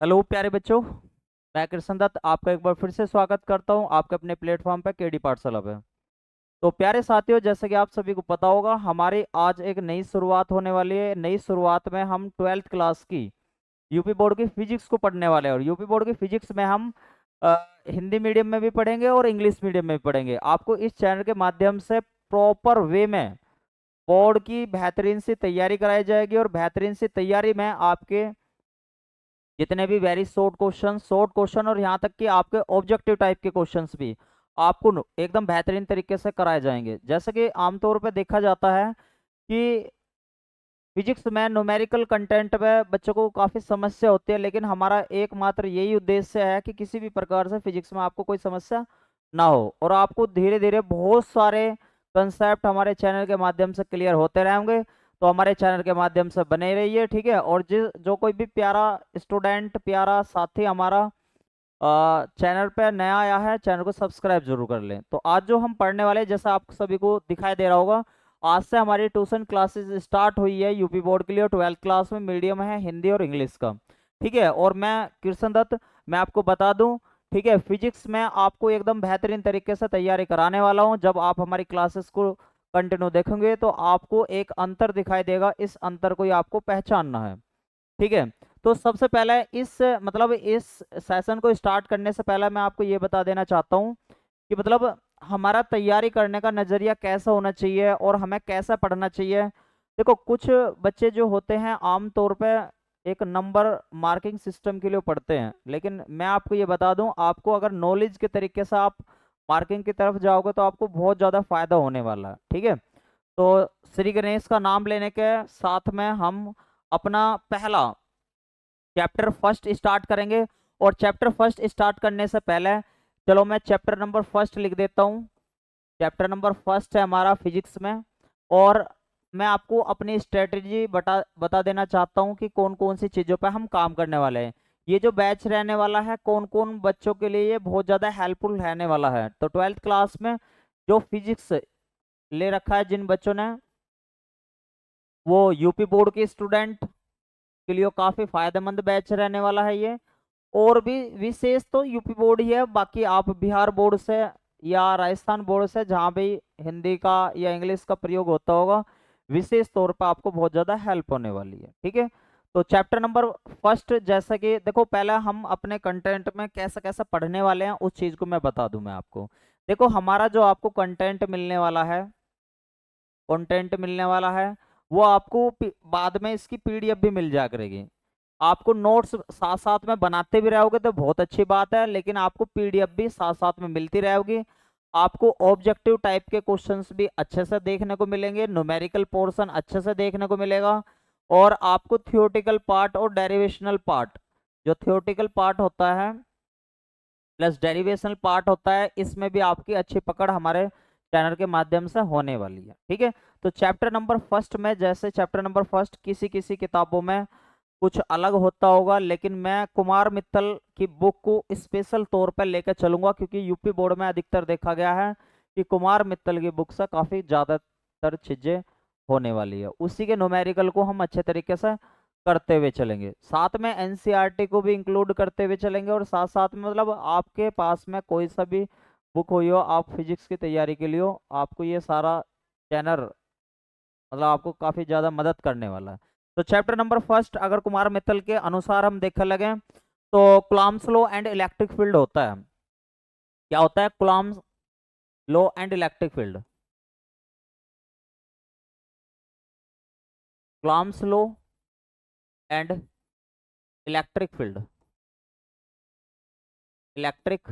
Hello प्यारे बच्चों। मैं कृष्ण दत्त आपका एक बार फिर से स्वागत करता हूं आपके अपने प्लेटफॉर्म पे केडी पाठशाला पे। तो प्यारे साथियों, जैसे कि आप सभी को पता होगा, हमारी आज एक नई शुरुआत होने वाली है। नई शुरुआत में हम 12th क्लास की यूपी बोर्ड की फिजिक्स को पढ़ने वाले हैं। और यूपी बोर्ड की फिजिक्स में हम अ, हिंदी मीडियम में भी पढ़ेंगे और इंग्लिश मीडियम में भी पढ़ेंगे। आपको इस चैनल के माध्यम से प्रॉपर वे में बोर्ड की बेहतरीन सी तैयारी कराई जाएगी। और बेहतरीन सी तैयारी में आपके जितने भी वेरी शॉर्ट क्वेश्चन और यहाँ तक कि आपके ऑब्जेक्टिव टाइप के क्वेश्चंस भी आपको एकदम बेहतरीन तरीके से कराए जाएंगे। जैसे कि आमतौर पे देखा जाता है कि फिजिक्स में न्यूमेरिकल कंटेंट में बच्चों को काफ़ी समस्या होती है, लेकिन हमारा एकमात्र यही उद्देश्य है कि किसी भी प्रकार से फिजिक्स में आपको कोई समस्या ना हो और आपको धीरे धीरे बहुत सारे कंसेप्ट हमारे चैनल के माध्यम से क्लियर होते रहेंगे। तो हमारे चैनल के माध्यम से बने रहिए, ठीक है। और जो कोई भी प्यारा स्टूडेंट, प्यारा साथी हमारा चैनल पे नया आया है, चैनल को सब्सक्राइब जरूर कर लें। तो आज जो हम पढ़ने वाले हैं, जैसा आप सभी को दिखाई दे रहा होगा, आज से हमारी ट्यूशन क्लासेस स्टार्ट हुई है यूपी बोर्ड के लिए। 12th क्लास में मीडियम है हिंदी और इंग्लिश का, ठीक है। और मैं कृष्ण दत्त, मैं आपको बता दूं, ठीक है, फिजिक्स में आपको एकदम बेहतरीन तरीके से तैयारी कराने वाला हूं। जब आप हमारी क्लासेस को कंटिन्यू देखेंगे तो आपको एक अंतर दिखाई देगा, इस अंतर को ही आपको पहचानना है, ठीक है। तो सबसे पहले इस सेशन को स्टार्ट करने से पहले मैं आपको ये बता देना चाहता हूँ कि हमारा तैयारी करने का नज़रिया कैसा होना चाहिए और हमें कैसा पढ़ना चाहिए। देखो, कुछ बच्चे जो होते हैं आम तौर पे एक नंबर मार्किंग सिस्टम के लिए पढ़ते हैं, लेकिन मैं आपको ये बता दूं, आपको अगर नॉलेज के तरीके से आप मार्किंग की तरफ जाओगे तो आपको बहुत ज़्यादा फायदा होने वाला है, ठीक है। तो श्री गणेश का नाम लेने के साथ में हम अपना पहला चैप्टर फर्स्ट स्टार्ट करेंगे। और चैप्टर फर्स्ट स्टार्ट करने से पहले चलो मैं चैप्टर नंबर फर्स्ट लिख देता हूँ। चैप्टर नंबर फर्स्ट है हमारा फिजिक्स में। और मैं आपको अपनी स्ट्रेटजी बता देना चाहता हूँ कि कौन कौन सी चीज़ों पर हम काम करने वाले हैं। ये जो बैच रहने वाला है, कौन कौन बच्चों के लिए ये बहुत ज़्यादा हेल्पफुल रहने वाला है। तो 12th क्लास में जो फिजिक्स ले रखा है जिन बच्चों ने, वो यूपी बोर्ड के स्टूडेंट के लिए काफ़ी फायदेमंद बैच रहने वाला है ये। और भी विशेष तो यूपी बोर्ड ही है, बाकी आप बिहार बोर्ड से या राजस्थान बोर्ड से जहाँ भी हिंदी का या इंग्लिश का प्रयोग होता होगा, विशेष तौर पर आपको बहुत ज़्यादा हेल्प होने वाली है, ठीक है। तो चैप्टर नंबर फर्स्ट, जैसा कि देखो, पहले हम अपने कंटेंट में कैसा कैसा पढ़ने वाले हैं उस चीज़ को मैं बता दूं मैं आपको। देखो, हमारा जो आपको कंटेंट मिलने वाला है वो आपको बाद में इसकी पीडीएफ भी मिल जाया करेगी। आपको नोट्स साथ साथ में बनाते भी रहोगे तो बहुत अच्छी बात है, लेकिन आपको पीडीएफ भी साथ साथ में मिलती रहेगी। आपको ऑब्जेक्टिव टाइप के क्वेश्चंस भी अच्छे से देखने को मिलेंगे, न्यूमेरिकल पोर्शन अच्छे से देखने को मिलेगा। और आपको थियोरेटिकल पार्ट और डेरिवेशनल पार्ट, जो थियोरेटिकल पार्ट होता है प्लस डेरिवेशनल पार्ट होता है, इसमें भी आपकी अच्छी पकड़ हमारे चैनल के माध्यम से होने वाली है, ठीक है। तो चैप्टर नंबर फर्स्ट में, जैसे चैप्टर नंबर फर्स्ट किसी किसी किताबों में कुछ अलग होता होगा, लेकिन मैं कुमार मित्तल की बुक को स्पेशल तौर पर लेकर चलूंगा, क्योंकि यूपी बोर्ड में अधिकतर देखा गया है कि कुमार मित्तल की बुक से काफ़ी ज़्यादातर चीज़ें होने वाली है। उसी के न्यूमेरिकल को हम अच्छे तरीके से करते हुए चलेंगे, साथ में एनसीईआरटी को भी इंक्लूड करते हुए चलेंगे। और साथ साथ में आपके पास में कोई सा भी बुक हुई हो, आप फिजिक्स की तैयारी के लिए हो, आपको ये सारा चैनल आपको काफ़ी ज़्यादा मदद करने वाला है। तो चैप्टर नंबर फर्स्ट अगर कुमार मित्तल के अनुसार हम देखने लगे तो Coulomb's law and electric field होता है। क्या होता है? Coulomb's law and electric field. Coulomb's law and electric field. Electric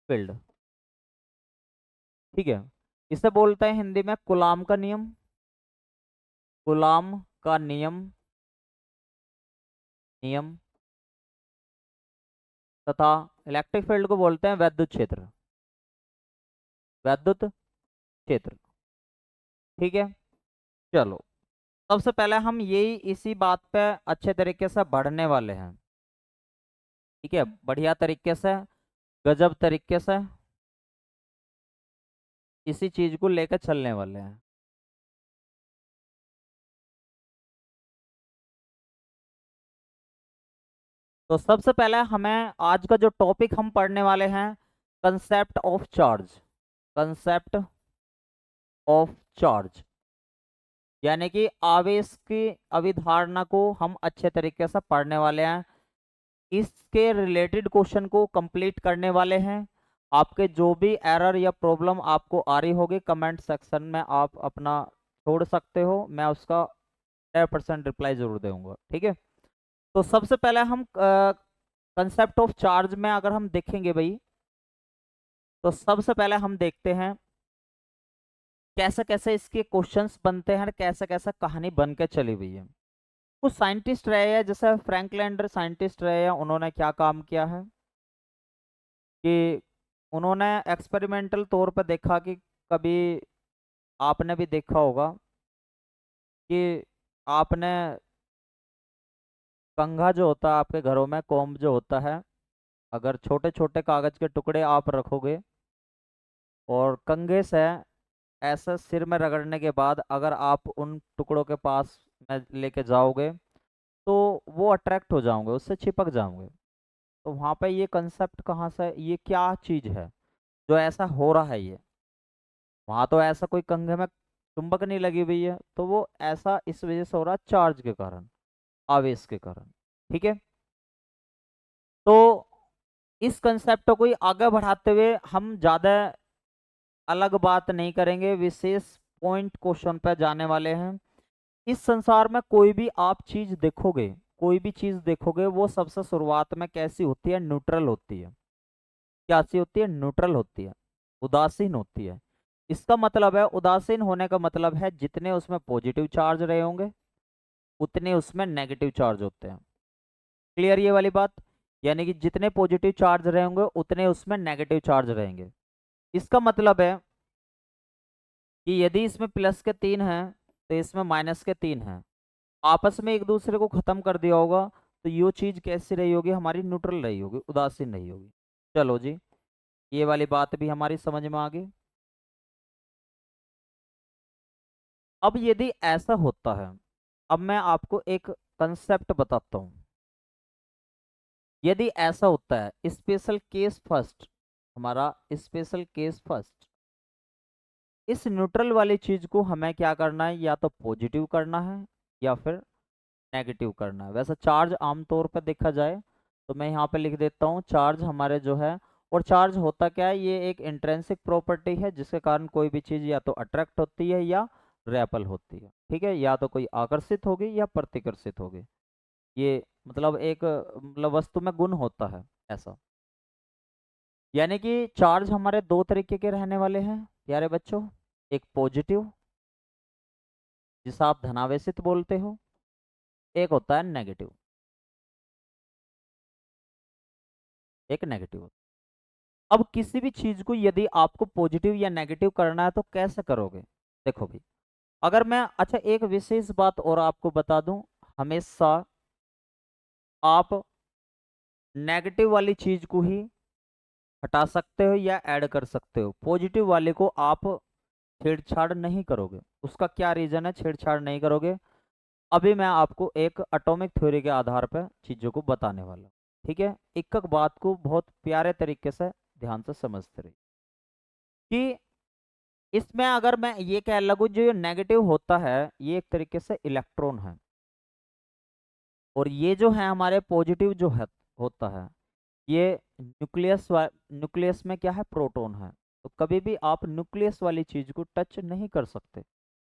field, ठीक है। इसे बोलते हैं हिंदी में कूलॉम का नियम। कूलॉम का नियम, नियम। तथा इलेक्ट्रिक फील्ड को बोलते हैं वैद्युत क्षेत्र। वैद्युत क्षेत्र, ठीक है। चलो, सबसे पहले हम यही इसी बात पे अच्छे तरीके से बढ़ने वाले हैं, ठीक है, बढ़िया तरीके से, गजब तरीके से इसी चीज को लेकर चलने वाले हैं। तो सबसे पहले हमें आज का जो टॉपिक हम पढ़ने वाले हैं, concept of charge. Concept of charge यानी कि आवेश की अवधारणा को हम अच्छे तरीके से पढ़ने वाले हैं। इसके रिलेटेड क्वेश्चन को कंप्लीट करने वाले हैं। आपके जो भी एरर या प्रॉब्लम आपको आ रही होगी कमेंट सेक्शन में आप अपना छोड़ सकते हो, मैं उसका 100% रिप्लाई जरूर दूंगा, ठीक है। तो सबसे पहले हम कंसेप्ट ऑफ चार्ज में अगर हम देखेंगे भाई, तो सबसे पहले हम देखते हैं कैसे कैसे इसके क्वेश्चंस बनते हैं और कैसे कैसे कहानी बन के चली हुई है। कुछ साइंटिस्ट रहे हैं, जैसे फ्रैंकलैंडर साइंटिस्ट रहे हैं, उन्होंने क्या काम किया है कि उन्होंने एक्सपेरिमेंटल तौर पर देखा कि कभी आपने भी देखा होगा कि आपने कंघा जो होता है आपके घरों में, कॉम्ब जो होता है, अगर छोटे छोटे कागज के टुकड़े आप रखोगे और कंघे से ऐसा सिर में रगड़ने के बाद अगर आप उन टुकड़ों के पास में लेके जाओगे तो वो अट्रैक्ट हो जाओगे, उससे चिपक जाओगे। तो वहाँ पे ये कंसेप्ट कहाँ से, ये क्या चीज़ है जो ऐसा हो रहा है ये, वहाँ तो ऐसा कोई कंघे में चुंबक नहीं लगी हुई है, तो वो ऐसा इस वजह से हो रहा है चार्ज के कारण, आवेश के कारण, ठीक है। तो इस कंसेप्ट को ही आगे बढ़ाते हुए हम ज़्यादा अलग बात नहीं करेंगे, विशेष पॉइंट क्वेश्चन पर जाने वाले हैं। इस संसार में कोई भी आप चीज देखोगे, कोई भी चीज देखोगे, वो सबसे शुरुआत में कैसी होती है, न्यूट्रल होती है। कैसी होती है, न्यूट्रल होती है, उदासीन होती है। इसका मतलब है, उदासीन होने का मतलब है जितने उसमें पॉजिटिव चार्ज रहे होंगे उतने उसमें नेगेटिव चार्ज होते हैं। क्लियर ये वाली बात, यानी कि जितने पॉजिटिव चार्ज रहे होंगे उतने उसमें नेगेटिव चार्ज रहेंगे। इसका मतलब है कि यदि इसमें प्लस के 3 हैं तो इसमें माइनस के 3 हैं, आपस में एक दूसरे को खत्म कर दिया होगा, तो ये चीज कैसी रही होगी, हमारी न्यूट्रल रही होगी, उदासीन रही होगी। चलो जी, ये वाली बात भी हमारी समझ में आ गई। अब यदि ऐसा होता है, अब मैं आपको एक कंसेप्ट बताता हूं। यदि ऐसा होता है, स्पेशल केस फर्स्ट, हमारा स्पेशल केस फर्स्ट, इस न्यूट्रल वाली चीज को हमें क्या करना है, या तो पॉजिटिव करना है या फिर नेगेटिव करना है। वैसे चार्ज आमतौर पर देखा जाए तो मैं यहाँ पे लिख देता हूँ, चार्ज हमारे जो है, और चार्ज होता क्या है, ये एक इंट्रिंसिक प्रॉपर्टी है जिसके कारण कोई भी चीज़ या तो अट्रैक्ट होती है या रेपल होती है, ठीक है। या तो कोई आकर्षित होगी या प्रतिकर्षित होगी, ये मतलब एक मतलब वस्तु में गुण होता है ऐसा। यानी कि चार्ज हमारे दो तरीके के रहने वाले हैं प्यारे बच्चों, एक पॉजिटिव जिसे आप धनावेशित बोलते हो, एक होता है नेगेटिव, एक नेगेटिव। अब किसी भी चीज को यदि आपको पॉजिटिव या नेगेटिव करना है तो कैसे करोगे। देखो भाई, अगर मैं अच्छा एक विशेष बात और आपको बता दूं, हमेशा आप नेगेटिव वाली चीज को ही हटा सकते हो या ऐड कर सकते हो, पॉजिटिव वाले को आप छेड़छाड़ नहीं करोगे। उसका क्या रीजन है छेड़छाड़ नहीं करोगे, अभी मैं आपको एक एटॉमिक थ्योरी के आधार पर चीजों को बताने वाला हूं, ठीक है। एक एक बात को बहुत प्यारे तरीके से ध्यान से समझते रहिए कि इसमें अगर मैं ये कह लगूँ, जो ये नेगेटिव होता है ये एक तरीके से इलेक्ट्रॉन है, और ये जो है हमारे पॉजिटिव जो है होता है, ये न्यूक्लियस में क्या है, प्रोटॉन है। तो कभी भी आप न्यूक्लियस वाली चीज को टच नहीं कर सकते।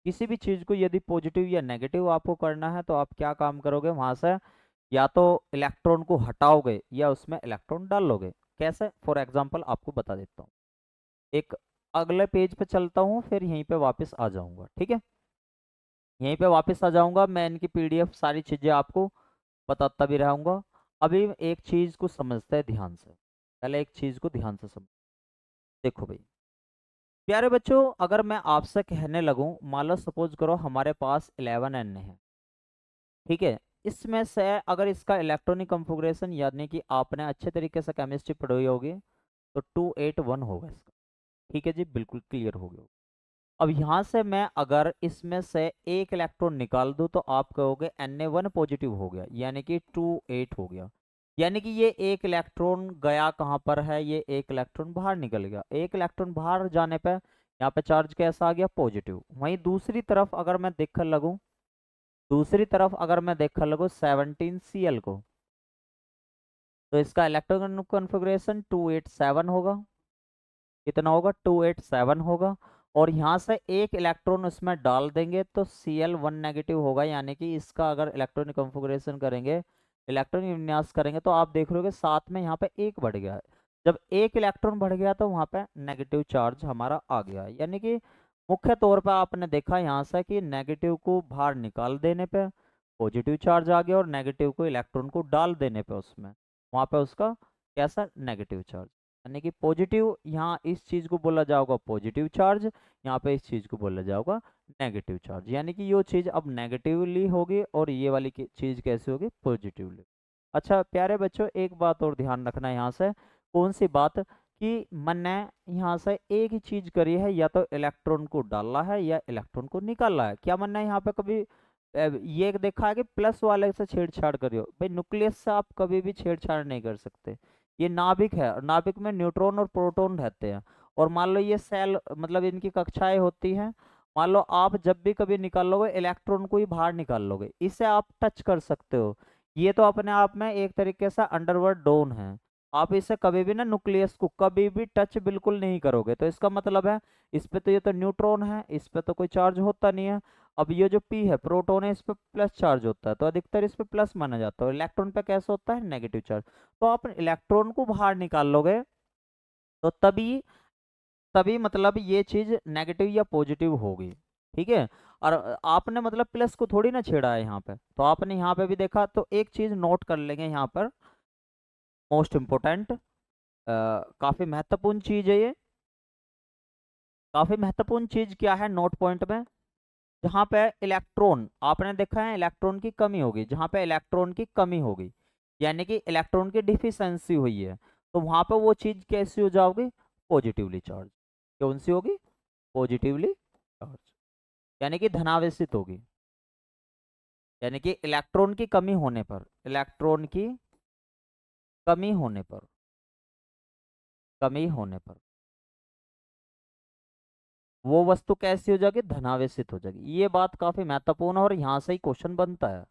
किसी भी चीज को यदि पॉजिटिव या नेगेटिव आपको करना है तो आप क्या काम करोगे, वहां से या तो इलेक्ट्रॉन को हटाओगे या उसमें इलेक्ट्रॉन डालोगे। कैसे, फॉर एग्जाम्पल आपको बता देता हूँ, एक अगले पेज पे चलता हूँ फिर यहीं पे वापस आ जाऊंगा, ठीक है। यहीं पे वापस आ जाऊंगा, मैं इनकी पीडीएफ सारी चीजें आपको बताता भी रहूंगा। अभी एक चीज को समझते हैं ध्यान से, पहले एक चीज को ध्यान से समझ। देखो भाई प्यारे बच्चों, अगर मैं आपसे कहने लगूं, मान लो सपोज करो हमारे पास 11 N है, ठीक है। इसमें से अगर इसका इलेक्ट्रॉनिक कंफिगरेशन यानी कि आपने अच्छे तरीके से केमिस्ट्री पढ़ी होगी तो 281 होगा इसका, ठीक है जी, बिल्कुल क्लियर हो गया। अब यहाँ से मैं अगर इसमें से एक इलेक्ट्रॉन निकाल दूं तो आप कहोगे Na1 पॉजिटिव हो गया, यानी कि 28 हो गया। यानी कि ये एक इलेक्ट्रॉन गया कहाँ पर है, ये एक इलेक्ट्रॉन बाहर निकल गया। एक इलेक्ट्रॉन बाहर जाने पे यहाँ पे चार्ज कैसा आ गया, पॉजिटिव। वहीं दूसरी तरफ अगर मैं देखने लगूं, दूसरी तरफ अगर मैं देखने लगूं 17Cl को, तो इसका इलेक्ट्रॉन कॉन्फ़िगरेशन 287 होगा। कितना होगा, 287 होगा। और यहाँ से एक इलेक्ट्रॉन उसमें डाल देंगे तो Cl1 नेगेटिव होगा, यानी कि इसका अगर इलेक्ट्रॉन कॉन्फ़िगरेशन करेंगे, इलेक्ट्रॉन विन्यास करेंगे, तो आप देख रहे हो साथ में यहाँ पे एक बढ़ गया है। जब एक इलेक्ट्रॉन बढ़ गया तो वहाँ पे नेगेटिव चार्ज हमारा आ गया, यानी कि मुख्य तौर पर आपने देखा यहाँ से कि नेगेटिव को बाहर निकाल देने पे पॉजिटिव चार्ज आ गया, और नेगेटिव को इलेक्ट्रॉन को डाल देने पे उसमें वहाँ पे उसका कैसा, नेगेटिव चार्ज। यानी कि पॉजिटिव, यहाँ इस चीज को बोला जाएगा पॉजिटिव चार्ज, यहाँ पे इस चीज को बोला जाएगा नेगेटिव चार्ज। यानी कि ये चीज अब नेगेटिवली होगी और ये वाली चीज कैसे होगी, पॉजिटिवली। अच्छा प्यारे बच्चों, एक बात और ध्यान रखना है यहाँ से, कौन सी बात, कि मैंने यहाँ से एक ही चीज करी है, या तो इलेक्ट्रॉन को डाला है या इलेक्ट्रॉन को निकाला है। क्या मैंने यहाँ पे कभी ये देखा है कि प्लस वाले से छेड़छाड़ करियो, भाई न्यूक्लियस से आप कभी भी छेड़छाड़ नहीं कर सकते। ये नाभिक है, और नाभिक में न्यूट्रॉन और प्रोटॉन रहते हैं। और मान लो ये सेल, मतलब इनकी कक्षाएं होती हैं। मान लो आप जब भी कभी निकालोगे इलेक्ट्रॉन को ही बाहर निकाल लोगे, इसे आप टच कर सकते हो। ये तो अपने आप में एक तरीके से अंडरवर्ल्ड डोन है। आप इसे कभी भी ना, न्यूक्लियस को कभी भी टच बिल्कुल नहीं करोगे, तो इसका मतलब है इस पे तो ये तो न्यूट्रॉन है, इस पे तो कोई चार्ज होता नहीं है। अब ये जो पी है, प्रोटॉन है, इस पे प्लस चार्ज होता है, तो अधिकतर इस पे प्लस माना जाता है। इलेक्ट्रॉन पे कैसा होता है, नेगेटिव चार्ज। तो आप इलेक्ट्रॉन को बाहर निकाल लोगे तो तभी तभी मतलब ये चीज नेगेटिव या पॉजिटिव होगी। ठीक है। और आपने मतलब प्लस को थोड़ी ना छेड़ा है यहाँ पे, तो आपने यहाँ पे भी देखा। तो एक चीज नोट कर लेंगे यहाँ पर, मोस्ट इम्पोर्टेंट, काफी महत्वपूर्ण चीज है ये। काफी महत्वपूर्ण चीज क्या है नोट पॉइंट में, जहाँ पे इलेक्ट्रॉन आपने देखा है इलेक्ट्रॉन की कमी होगी, जहाँ पे इलेक्ट्रॉन की कमी होगी यानी कि इलेक्ट्रॉन की डिफिशियंसी हुई है, तो वहां पे वो चीज कैसी हो जाओगी, पॉजिटिवली चार्ज। कौन सी होगी, पॉजिटिवली चार्ज, यानी कि धनावेशित होगी। यानी कि इलेक्ट्रॉन की कमी होने पर, इलेक्ट्रॉन की कमी होने पर, कमी होने पर वो वस्तु कैसी हो जाएगी, धनावेशित हो जाएगी। ये बात काफी महत्वपूर्ण है और यहाँ से ही क्वेश्चन बनता है।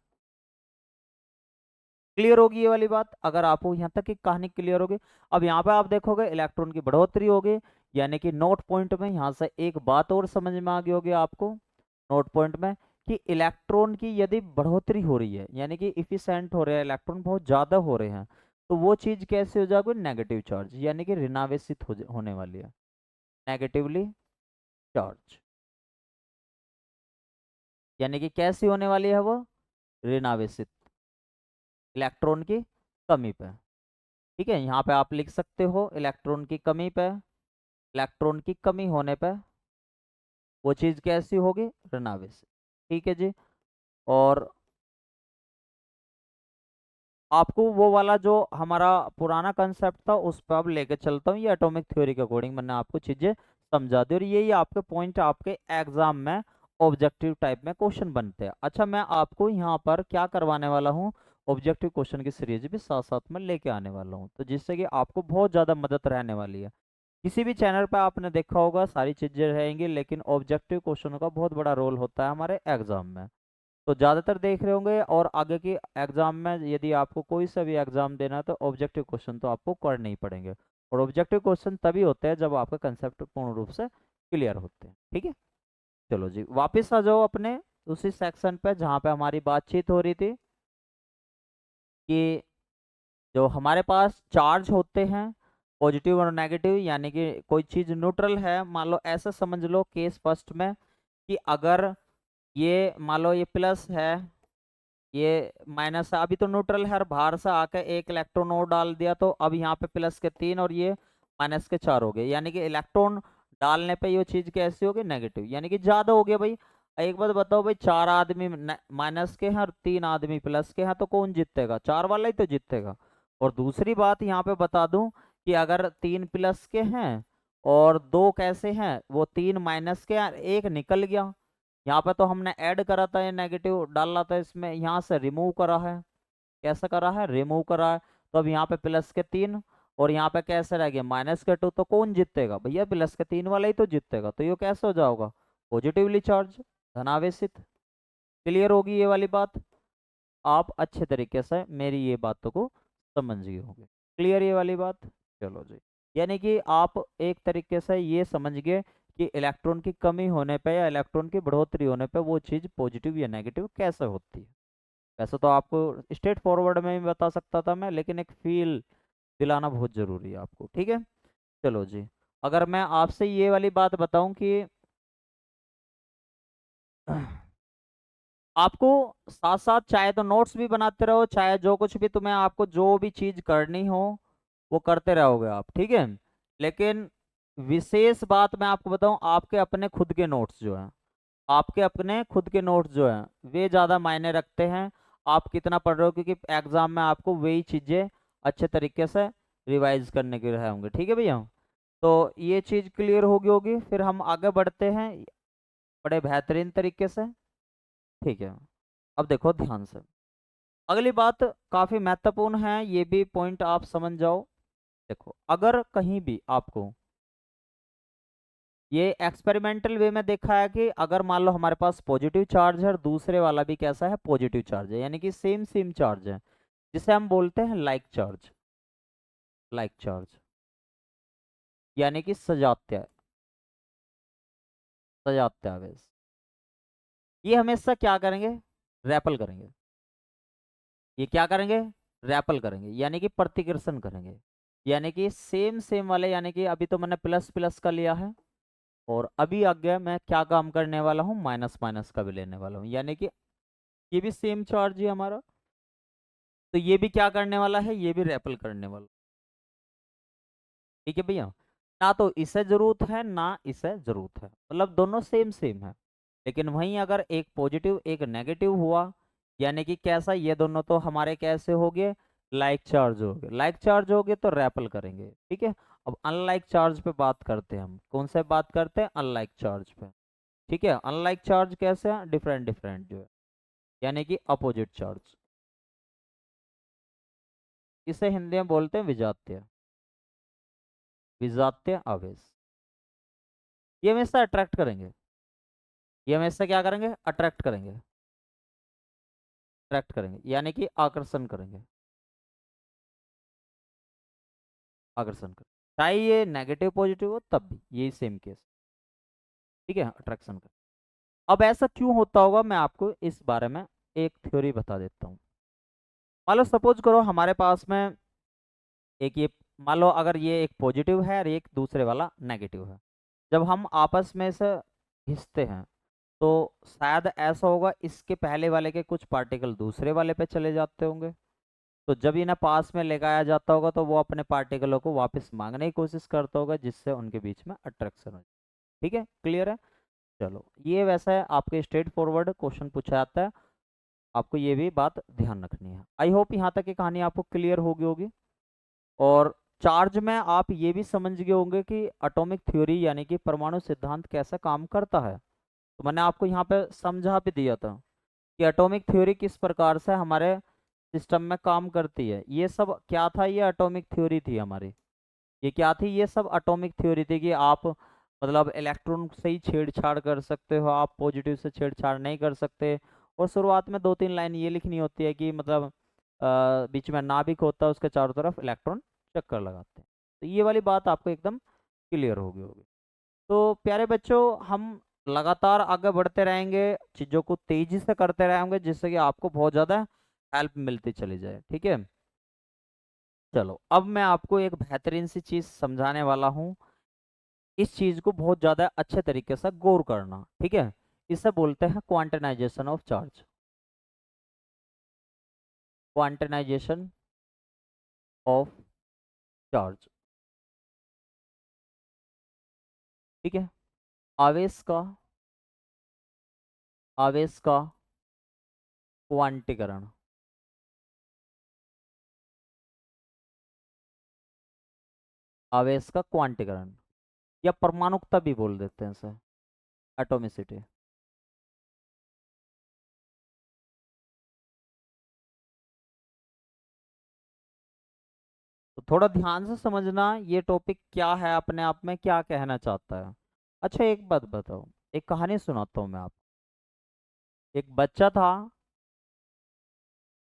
क्लियर होगी ये वाली बात, अगर आपको यहाँ तक की कहानी क्लियर होगी। अब यहाँ पे आप देखोगे इलेक्ट्रॉन की बढ़ोतरी होगी, यानी कि नोट पॉइंट में यहाँ से एक बात और समझ में आ गई होगी आपको, नोट पॉइंट में, कि इलेक्ट्रॉन की यदि बढ़ोतरी हो रही है, यानी कि इफिशिएंट हो रहे हैं, इलेक्ट्रॉन बहुत ज्यादा हो रहे हैं, तो वो चीज कैसे हो जाएगी, नेगेटिव चार्ज, यानी कि ऋणावेशित होने वाली है, नेगेटिवली चार्ज। यानी कि कैसी होने वाली है वो, ऋणावेशित, इलेक्ट्रॉन की कमी पे। ठीक है, यहाँ पे आप लिख सकते हो इलेक्ट्रॉन की कमी पे, इलेक्ट्रॉन की कमी होने पे वो चीज कैसी होगी, ऋणावेशित। ठीक है जी। और आपको वो वाला जो हमारा पुराना कंसेप्ट था उस पर अब लेके चलता हूँ, ये एटॉमिक थ्योरी के अकॉर्डिंग मैंने आपको चीजें समझा दी, और यही आपके पॉइंट आपके एग्जाम में ऑब्जेक्टिव टाइप में क्वेश्चन बनते हैं। अच्छा मैं आपको यहाँ पर क्या करवाने वाला हूँ, ऑब्जेक्टिव क्वेश्चन की सीरीज भी साथ साथ में लेके आने वाला हूँ, तो जिससे कि आपको बहुत ज़्यादा मदद रहने वाली है। किसी भी चैनल पर आपने देखा होगा सारी चीज़ें रहेंगी, लेकिन ऑब्जेक्टिव क्वेश्चनों का बहुत बड़ा रोल होता है हमारे एग्जाम में। तो ज़्यादातर देख रहे होंगे, और आगे की एग्जाम में यदि आपको कोई सा भी एग्जाम देना है तो ऑब्जेक्टिव क्वेश्चन तो आपको करने ही पड़ेंगे। और ऑब्जेक्टिव क्वेश्चन तभी होते हैं जब आपका कंसेप्ट पूर्ण रूप से क्लियर होते हैं। ठीक है, चलो जी वापस आ जाओ अपने उसी सेक्शन पे जहाँ पे हमारी बातचीत हो रही थी, कि जो हमारे पास चार्ज होते हैं पॉजिटिव और नेगेटिव, यानी कि कोई चीज़ न्यूट्रल है, मान लो ऐसा समझ लो केस फर्स्ट में, कि अगर ये मान लो ये प्लस है, ये माइनस है, अभी तो न्यूट्रल है, और बाहर से आकर एक इलेक्ट्रॉन और डाल दिया, तो अब यहाँ पे प्लस के 3 और ये माइनस के 4 हो गए, यानी कि इलेक्ट्रॉन डालने पे ये चीज कैसी होगी, नेगेटिव, यानी कि ज्यादा हो गया भाई। एक बात बताओ भाई, 4 आदमी माइनस के हैं और 3 आदमी प्लस के हैं, तो कौन जीतेगा, 4 वाला ही तो जीतेगा। और दूसरी बात यहाँ पे बता दूं, कि अगर 3 प्लस के हैं और 2 कैसे हैं, वो 3 माइनस के हैं, एक निकल गया, यहाँ पे तो हमने ऐड करा था, ये नेगेटिव डाला था इसमें, यहाँ से रिमूव करा है, कैसा करा है, रिमूव करा है। तो अब यहाँ पे प्लस के 3 और यहाँ पे कैसे रह गया माइनस के 2, तो कौन जीतेगा भैया? प्लस के 3 वाला ही तो जीतेगा, तो ये कैसे हो जाएगा? Positively charge, धनावेशित। क्लियर होगी ये वाली बात? आप अच्छे तरीके से मेरी ये बातों को समझ गए होंगे। क्लियर ये वाली बात? चलो जी। यानी कि आप एक तरीके से ये समझ गए कि इलेक्ट्रॉन की कमी होने पे या इलेक्ट्रॉन की बढ़ोतरी होने पे वो चीज़ पॉजिटिव या नेगेटिव कैसे होती है। वैसे तो आपको स्ट्रेट फॉरवर्ड में भी बता सकता था मैं, लेकिन एक फील दिलाना बहुत ज़रूरी है आपको। ठीक है, चलो जी। अगर मैं आपसे ये वाली बात बताऊं कि आपको साथ साथ चाहे तो नोट्स भी बनाते रहो, चाहे जो कुछ भी तुम्हें आपको जो भी चीज करनी हो वो करते रहोगे आप, ठीक है। लेकिन विशेष बात मैं आपको बताऊं, आपके अपने खुद के नोट्स जो हैं, आपके अपने खुद के नोट्स जो हैं वे ज़्यादा मायने रखते हैं। आप कितना पढ़ रहे हो, क्योंकि एग्जाम में आपको वही चीज़ें अच्छे तरीके से रिवाइज करने के रहे होंगे। ठीक है भैया, तो ये चीज़ क्लियर होगी। फिर हम आगे बढ़ते हैं बड़े बेहतरीन तरीके से। ठीक है, अब देखो ध्यान से, अगली बात काफी महत्वपूर्ण है, ये भी पॉइंट आप समझ जाओ। देखो, अगर कहीं भी आपको ये एक्सपेरिमेंटल वे में देखा है कि अगर मान लो हमारे पास पॉजिटिव चार्ज है और दूसरे वाला भी कैसा है, पॉजिटिव चार्ज है, यानी कि सेम सेम चार्ज है, जिसे हम बोलते हैं लाइक चार्ज। लाइक चार्ज यानी कि सजात्य, सजात्य आवेश। ये हमेशा क्या करेंगे? रैपल करेंगे। ये क्या करेंगे? रैपल करेंगे, यानी कि प्रतिकर्षण करेंगे। यानी कि सेम सेम वाले, यानी कि अभी तो मैंने प्लस प्लस का लिया है और अभी आगे मैं क्या काम करने वाला हूँ, माइनस माइनस का भी लेने वाला हूँ। यानी कि ये भी सेम चार्ज है हमारा, तो ये भी क्या करने वाला है, ये भी रेपल करने वाला। ठीक है भैया, ना तो इसे जरूरत है ना इसे जरूरत है, मतलब दोनों सेम सेम है। लेकिन वहीं अगर एक पॉजिटिव एक नेगेटिव हुआ, यानी कि कैसा, ये दोनों तो हमारे कैसे हो गए, लाइक चार्ज हो गए। लाइक चार्ज हो गए तो रेपल करेंगे। ठीक है, अब अनलाइक चार्ज पे बात करते हैं हम। कौन से बात करते हैं? अनलाइक चार्ज पे। ठीक है, अनलाइक चार्ज कैसे हैं? डिफरेंट डिफरेंट जो है, यानी कि अपोजिट चार्ज। इसे हिंदी में बोलते हैं विजातीय, विजातीय आवेश। ये हमेशा अट्रैक्ट करेंगे, ये हमेशा क्या करेंगे? अट्रैक्ट करेंगे, अट्रैक्ट करेंगे यानी कि आकर्षण करेंगे, आकर्षण करेंगे। चाहे ये नेगेटिव पॉजिटिव हो तब भी यही सेम केस। ठीक है, अट्रैक्शन कर। अब ऐसा क्यों होता होगा, मैं आपको इस बारे में एक थ्योरी बता देता हूँ। मान लो सपोज करो हमारे पास में एक ये, मान लो अगर ये एक पॉजिटिव है और एक दूसरे वाला नेगेटिव है, जब हम आपस में से घिसते हैं तो शायद ऐसा होगा इसके पहले वाले के कुछ पार्टिकल दूसरे वाले पे चले जाते होंगे, तो जब इन्हें पास में लेगाया जाता होगा तो वो अपने पार्टिकलों को वापस मांगने की कोशिश करता होगा, जिससे उनके बीच में अट्रैक्शन हो जाए। ठीक है, क्लियर है? चलो, ये वैसा है, आपके स्ट्रेट फॉरवर्ड क्वेश्चन पूछा जाता है, आपको ये भी बात ध्यान रखनी है। आई होप यहाँ तक की कहानी आपको क्लियर होगी। और चार्ज में आप ये भी समझ गए होंगे कि एटॉमिक थ्योरी यानी कि परमाणु सिद्धांत कैसे काम करता है। तो मैंने आपको यहाँ पे समझा भी दिया था कि एटॉमिक थ्योरी किस प्रकार से हमारे सिस्टम में काम करती है। ये सब क्या था? ये एटॉमिक थ्योरी थी हमारी। ये क्या थी? ये सब एटॉमिक थ्योरी थी कि आप मतलब इलेक्ट्रॉन से ही छेड़छाड़ कर सकते हो, आप पॉजिटिव से छेड़छाड़ नहीं कर सकते। और शुरुआत में 2-3 लाइन ये लिखनी होती है कि मतलब बीच में नाभिक होता है, उसके चारों तरफ इलेक्ट्रॉन चक्कर लगाते हैं। तो ये वाली बात आपको एकदम क्लियर होगी। तो प्यारे बच्चों, हम लगातार आगे बढ़ते रहेंगे, चीज़ों को तेजी से करते रहेंगे, जिससे कि आपको बहुत ज़्यादा हेल्प मिलती चली जाए। ठीक है, चलो अब मैं आपको एक बेहतरीन सी चीज़ समझाने वाला हूँ। इस चीज़ को बहुत ज़्यादा अच्छे तरीके से गौर करना। ठीक है, इसे बोलते हैं quantization of charge. Quantization of charge. ठीक है, आवेश का, आवेश का क्वांटीकरण, आवेश का क्वांटीकरण, या परमाणुकता भी बोल देते हैं इसे, एटोमिसिटी। थोड़ा ध्यान से समझना ये टॉपिक क्या है, अपने आप में क्या कहना चाहता है। अच्छा एक बात बताओ, एक कहानी सुनाता हूँ मैं आपको। एक बच्चा था,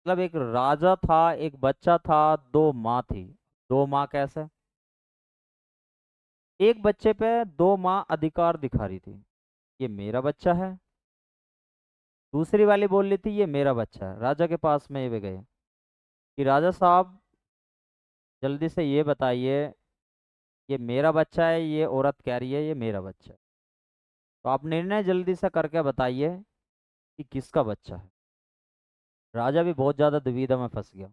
मतलब एक राजा था, एक बच्चा था, दो माँ थी। दो माँ कैसे? एक बच्चे पे दो माँ अधिकार दिखा रही थी, ये मेरा बच्चा है। दूसरी वाली बोल रही थी ये मेरा बच्चा है। राजा के पास में ये वे गए कि राजा साहब जल्दी से ये बताइए, ये मेरा बच्चा है, ये औरत कह रही है ये मेरा बच्चा है, तो आप निर्णय जल्दी से करके बताइए कि किसका बच्चा है। राजा भी बहुत ज्यादा दुविधा में फंस गया।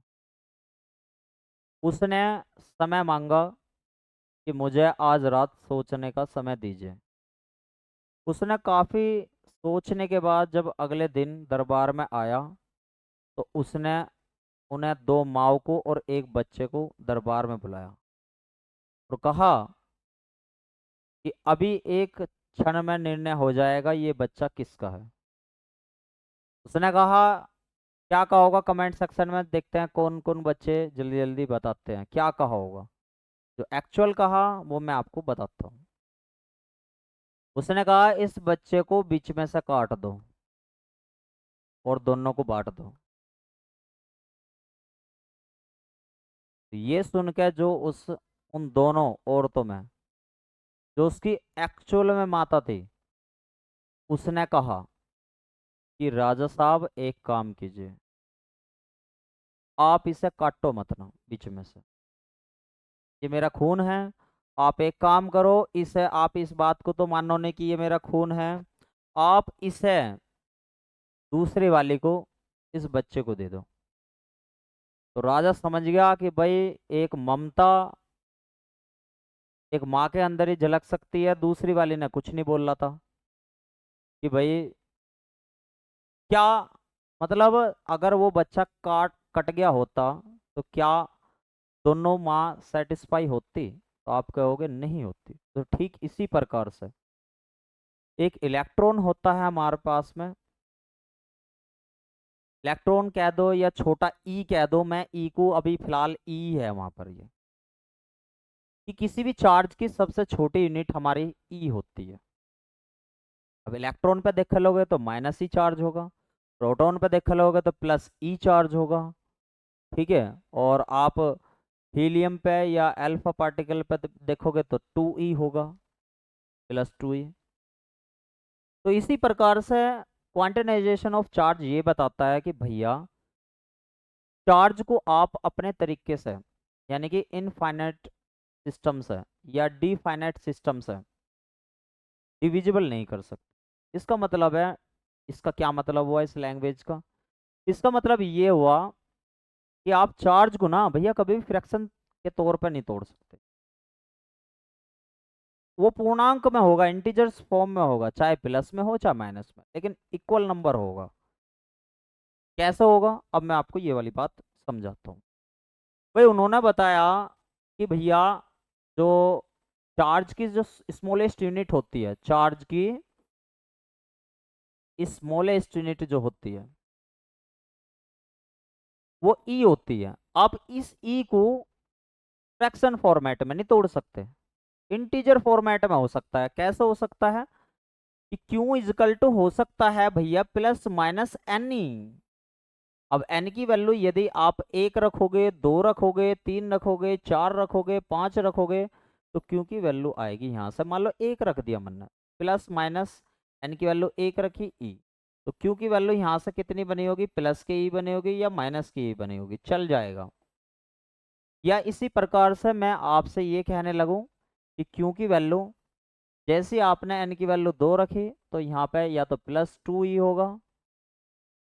उसने समय मांगा कि मुझे आज रात सोचने का समय दीजिए। उसने काफी सोचने के बाद जब अगले दिन दरबार में आया, तो उसने उन्हें दो माओ को और एक बच्चे को दरबार में बुलाया और कहा कि अभी एक क्षण में निर्णय हो जाएगा ये बच्चा किसका है। उसने कहा, क्या कहा होगा कमेंट सेक्शन में, देखते हैं कौन कौन बच्चे जल्दी जल्दी बताते हैं क्या कहा होगा। जो एक्चुअल कहा वो मैं आपको बताता हूँ। उसने कहा इस बच्चे को बीच में से काट दो और दोनों को बांट दो। तो ये सुन के जो उस उन दोनों औरतों में जो उसकी एक्चुअल में माता थी, उसने कहा कि राजा साहब एक काम कीजिए, आप इसे काटो मत ना बीच में से, ये मेरा खून है। आप एक काम करो, इसे आप इस बात को तो मानो नहीं कि ये मेरा खून है, आप इसे दूसरी वाली को, इस बच्चे को दे दो। तो राजा समझ गया कि भाई एक ममता एक माँ के अंदर ही झलक सकती है। दूसरी वाली ने कुछ नहीं बोल रहा था कि भाई क्या, मतलब अगर वो बच्चा काट कट गया होता तो क्या दोनों माँ सेटिस्फाई होती? तो आप कहोगे नहीं होती। तो ठीक इसी प्रकार से एक इलेक्ट्रॉन होता है हमारे पास में, इलेक्ट्रॉन कह दो या छोटा ई कह दो, मैं ई को अभी फिलहाल ई है वहां पर, ये कि किसी भी चार्ज की सबसे छोटी यूनिट हमारी ई होती है। अब इलेक्ट्रॉन पे देख लोगे तो माइनस ई चार्ज होगा, प्रोटॉन पे देख लोगे तो प्लस ई चार्ज होगा। ठीक है। और आप हीलियम पे या अल्फा पार्टिकल पे देखोगे तो 2e होगा, +2e। तो इसी प्रकार से क्वांटाइजेशन ऑफ चार्ज ये बताता है कि भैया चार्ज को आप अपने तरीके से, यानी कि इनफाइनाइट सिस्टम से या डिफाइनाइट सिस्टम से डिविजिबल नहीं कर सकते। इसका मतलब है, इसका क्या मतलब हुआ इस लैंग्वेज का? इसका मतलब ये हुआ कि आप चार्ज को ना भैया कभी भी फ्रैक्शन के तौर पर नहीं तोड़ सकते। वो पूर्णांक में होगा, इंटीजर्स फॉर्म में होगा, चाहे प्लस में हो चाहे माइनस में, लेकिन इक्वल नंबर होगा। कैसे होगा? अब मैं आपको ये वाली बात समझाता हूँ। भाई उन्होंने बताया कि भैया जो चार्ज की जो स्मॉलेस्ट यूनिट होती है, चार्ज की स्मॉलेस्ट यूनिट जो होती है वो ई होती है। आप इस ई को फ्रैक्शन फॉर्मेट में नहीं तोड़ सकते, इंटीजर फॉर्मेट में हो सकता है। कैसे हो सकता है? कि क्यू इजकल टू हो सकता है भैया प्लस माइनस एन ई। अब एन की वैल्यू यदि आप एक रखोगे, दो रखोगे, तीन रखोगे, चार रखोगे, पांच रखोगे, तो क्यू की वैल्यू आएगी यहाँ से। मान लो एक रख दिया मन ने, प्लस माइनस एन की वैल्यू एक रखी ई, तो क्यू की वैल्यू यहाँ से कितनी बनी होगी? प्लस के ई बनी होगी या माइनस की ई बनी होगी, चल जाएगा। या इसी प्रकार से मैं आपसे ये कहने लगूं कि क्यू की वैल्यू जैसे आपने एन की वैल्यू दो रखी, तो यहाँ पे या तो +2e होगा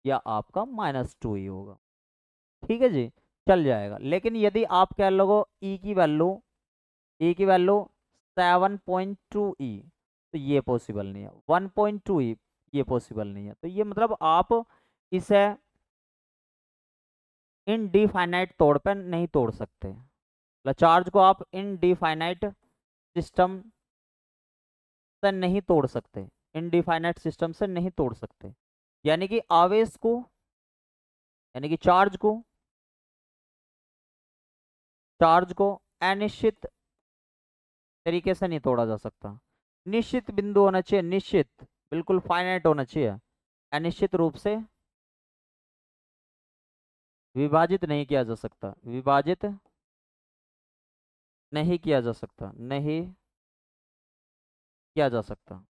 या आपका -2e होगा। ठीक है जी, चल जाएगा। लेकिन यदि आप कह लोगे ई की वैल्यू 7.2e, तो ये पॉसिबल नहीं है। 1.2e, ये पॉसिबल नहीं है। तो ये मतलब आप इसे इनडिफाइनाइट तौर पर नहीं तोड़ सकते। मतलब चार्ज को आप इनडिफाइनाइट सिस्टम से नहीं तोड़ सकते, इनडिफाइनाइट सिस्टम से नहीं तोड़ सकते। यानी कि आवेश को, यानी कि चार्ज को, चार्ज को अनिश्चित तरीके से नहीं तोड़ा जा सकता। निश्चित बिंदु होना चाहिए, निश्चित, बिल्कुल फाइनाइट होना चाहिए। अनिश्चित रूप से विभाजित नहीं किया जा सकता, विभाजित नहीं किया जा सकता, नहीं किया जा सकता।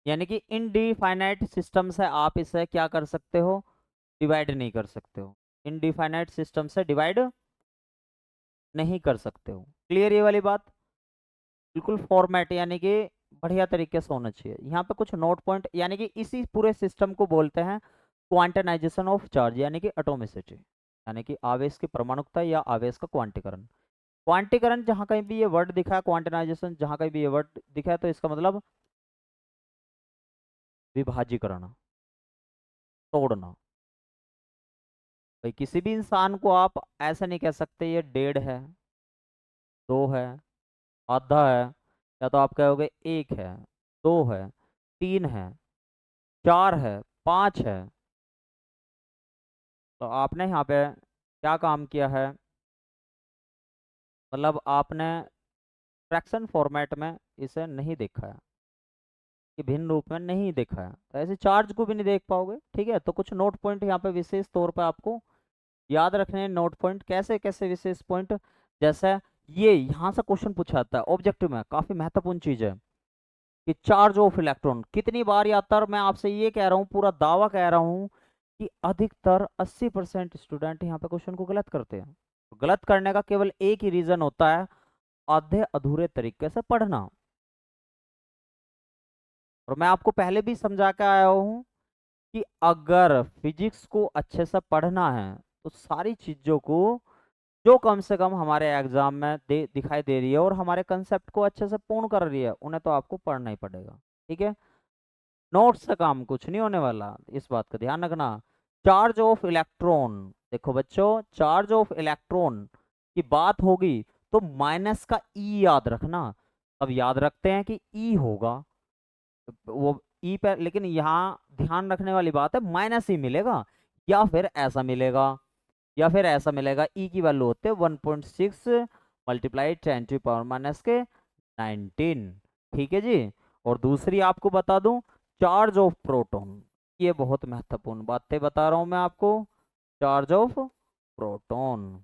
यानी कि इनडिफाइनाइट सिस्टम से आप इसे क्या कर सकते हो, डिवाइड नहीं कर सकते हो, इनडिफाइनाइट सिस्टम से डिवाइड नहीं कर सकते हो। क्लियर ये वाली बात? बिल्कुल फॉर्मेट यानी कि बढ़िया तरीके से होना चाहिए। यहाँ पे कुछ नोट पॉइंट, यानी कि इसी पूरे सिस्टम को बोलते हैं क्वांटाइजेशन ऑफ चार्ज, यानी कि एटोमिसिटी, यानी कि आवेश की परमाणुकता या आवेश का क्वांटीकरण। क्वांटीकरण जहां कहीं भी ये वर्ड दिखा है, क्वांटाइजेशन जहां कहीं भी ये वर्ड दिखा है, तो इसका मतलब विभाजीकरण, तोड़ना। भाई किसी भी इंसान को आप ऐसा नहीं कह सकते ये 1.5 है, 2 है, आधा है, या तो आप कहोगे 1 है, 2 है, 3 है, 4 है, 5 है। तो आपने यहाँ पे क्या काम किया है, मतलब आपने फ्रैक्शन फॉर्मेट में इसे नहीं देखा है, कि भिन्न रूप में नहीं देखा है, तो ऐसे चार्ज को भी नहीं देख पाओगे। ठीक है, तो कुछ नोट पॉइंट यहाँ पे विशेष तौर पे आपको याद रखने हैं। नोट पॉइंट कैसे कैसे विशेष पॉइंट, जैसे ये यहाँ से क्वेश्चन पूछा जाता है ऑब्जेक्टिव में, काफी महत्वपूर्ण चीज है कि चार्ज ऑफ इलेक्ट्रॉन कितनी बार आता है। और मैं आपसे ये कह रहा हूँ, पूरा दावा कह रहा हूँ कि अधिकतर 80% स्टूडेंट यहाँ पे क्वेश्चन को गलत करते हैं। गलत करने का केवल एक ही रीजन होता है, आधे अधूरे तरीके से पढ़ना। और मैं आपको पहले भी समझा के आया हूं कि अगर फिजिक्स को अच्छे से पढ़ना है तो सारी चीजों को जो कम से कम हमारे एग्जाम में दिखाई दे रही है और हमारे कंसेप्ट को अच्छे से पूर्ण कर रही है, उन्हें तो आपको पढ़ना ही पड़ेगा। ठीक है, नोट्स से काम कुछ नहीं होने वाला, इस बात का ध्यान रखना। चार्ज ऑफ इलेक्ट्रॉन, देखो बच्चों, चार्ज ऑफ इलेक्ट्रॉन की बात होगी तो माइनस का ई याद रखना। अब याद रखते हैं कि ई होगा वो ई पे, लेकिन यहाँ ध्यान रखने वाली बात है माइनस ही मिलेगा, या फिर ऐसा मिलेगा, या फिर ऐसा मिलेगा। ई की वैल्यू होते हैं 1.6 मल्टीप्लाई 10⁻⁻ के 19। ठीक है जी। और दूसरी आपको बता दूं, चार्ज ऑफ प्रोटॉन, ये बहुत महत्वपूर्ण बातें बता रहा हूं मैं आपको। Charge of proton,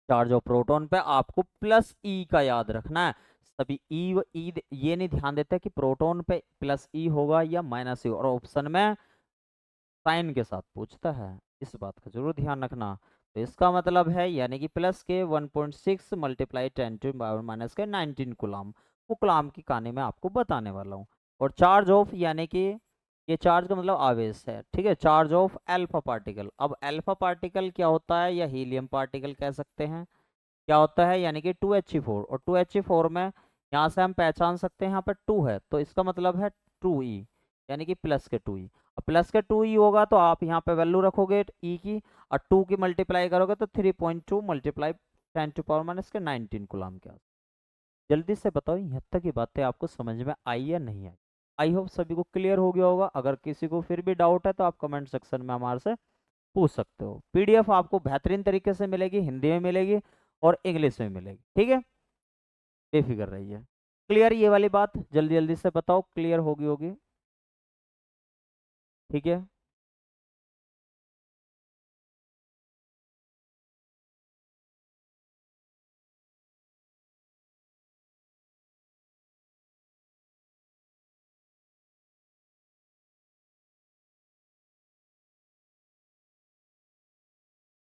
charge of proton पे आपको प्लस ई का याद रखना है। सभी ई ये नहीं ध्यान देते कि प्रोटॉन पे प्लस ई होगा या माइनस ई, और ऑप्शन में साइन के साथ पूछता है, इस बात का जरूर ध्यान रखना। तो इसका मतलब है यानी कि प्लस के 1.6 मल्टीप्लाई 10⁻⁻ के 19 कुलाम, वो कुलाम की कहानी मैं आपको बताने वाला हूँ। और चार्ज ऑफ यानी कि ये चार्ज का मतलब आवेश है। ठीक है, चार्ज ऑफ अल्फा पार्टिकल। अब अल्फा पार्टिकल क्या होता है, या हीलियम पार्टिकल कह सकते हैं, क्या होता है, यानी कि 2He4, और 2He4 में यहाँ से हम पहचान सकते हैं यहाँ पर 2 है, तो इसका मतलब है 2E, यानी कि प्लस के 2E। अब प्लस के 2E होगा तो आप यहाँ पे वैल्यू रखोगे ई की, और 2 की मल्टीप्लाई करोगे तो 3.2 मल्टीप्लाई 10⁻⁻⁹ कुलाम के आस। जल्दी से बताओ यहाँ तक की बातें आपको समझ में आई या नहीं आई? आई होप सभी को क्लियर हो गया होगा। अगर किसी को फिर भी डाउट है तो आप कमेंट सेक्शन में हमारे से पूछ सकते हो। पीडीएफ आपको बेहतरीन तरीके से मिलेगी, हिंदी में मिलेगी और इंग्लिश में मिलेगी। ठीक है, बेफिक्र रहिए। क्लियर ये वाली बात? जल्दी जल्दी से बताओ, क्लियर होगी होगी? ठीक है,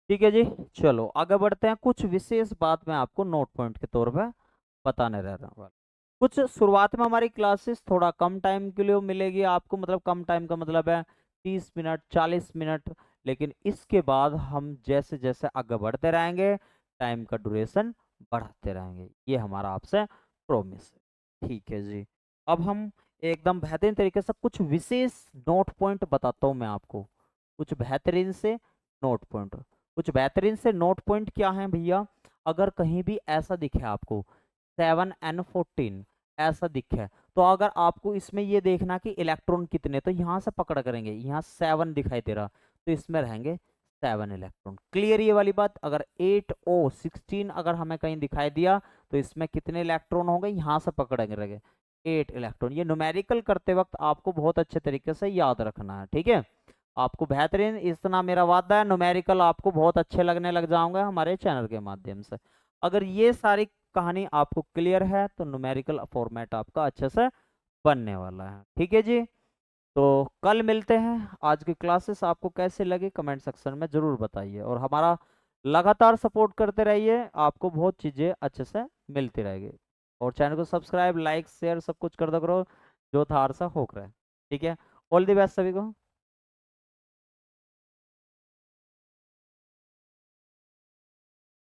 ठीक है जी। चलो आगे बढ़ते हैं। कुछ विशेष बात मैं आपको नोट पॉइंट के तौर पे बताने रह रहा हूँ। कुछ शुरुआत में हमारी क्लासेस थोड़ा कम टाइम के लिए मिलेगी आपको, मतलब कम टाइम का मतलब है 30 मिनट, 40 मिनट। लेकिन इसके बाद हम जैसे जैसे आगे बढ़ते रहेंगे, टाइम का ड्यूरेशन बढ़ाते रहेंगे, ये हमारा आपसे प्रॉमिस है। ठीक है जी। अब हम एकदम बेहतरीन तरीके से कुछ विशेष नोट पॉइंट बताता हूँ मैं आपको, कुछ बेहतरीन से नोट पॉइंट। कुछ बेहतरीन से नोट पॉइंट क्या है भैया, अगर कहीं भी ऐसा दिखे आपको 7n14 ऐसा दिखे, तो अगर आपको इसमें ये देखना कि इलेक्ट्रॉन कितने, तो यहाँ से पकड़ करेंगे, यहाँ 7 दिखाई दे रहा, तो इसमें रहेंगे 7 इलेक्ट्रॉन। क्लियर ये वाली बात। अगर 8O16 अगर हमें कहीं दिखाई दिया तो इसमें कितने इलेक्ट्रॉन होंगे, यहाँ से पकड़ेंगे रहेंगे 8 इलेक्ट्रॉन। ये न्यूमेरिकल करते वक्त आपको बहुत अच्छे तरीके से याद रखना है, ठीक है। आपको बेहतरीन, इतना मेरा वादा है, न्यूमेरिकल आपको बहुत अच्छे लगने लग जाओगे हमारे चैनल के माध्यम से। अगर ये सारी कहानी आपको क्लियर है तो न्यूमेरिकल फॉर्मेट आपका अच्छे से बनने वाला है, ठीक है जी। तो कल मिलते हैं। आज की क्लासेस आपको कैसे लगी कमेंट सेक्शन में जरूर बताइए, और हमारा लगातार सपोर्ट करते रहिए, आपको बहुत चीज़ें अच्छे से मिलती रहेगी। और चैनल को सब्सक्राइब, लाइक, शेयर सब कुछ कर दो करो, जो था सा हो रहा है, ठीक है। ऑल द बेस्ट सभी को।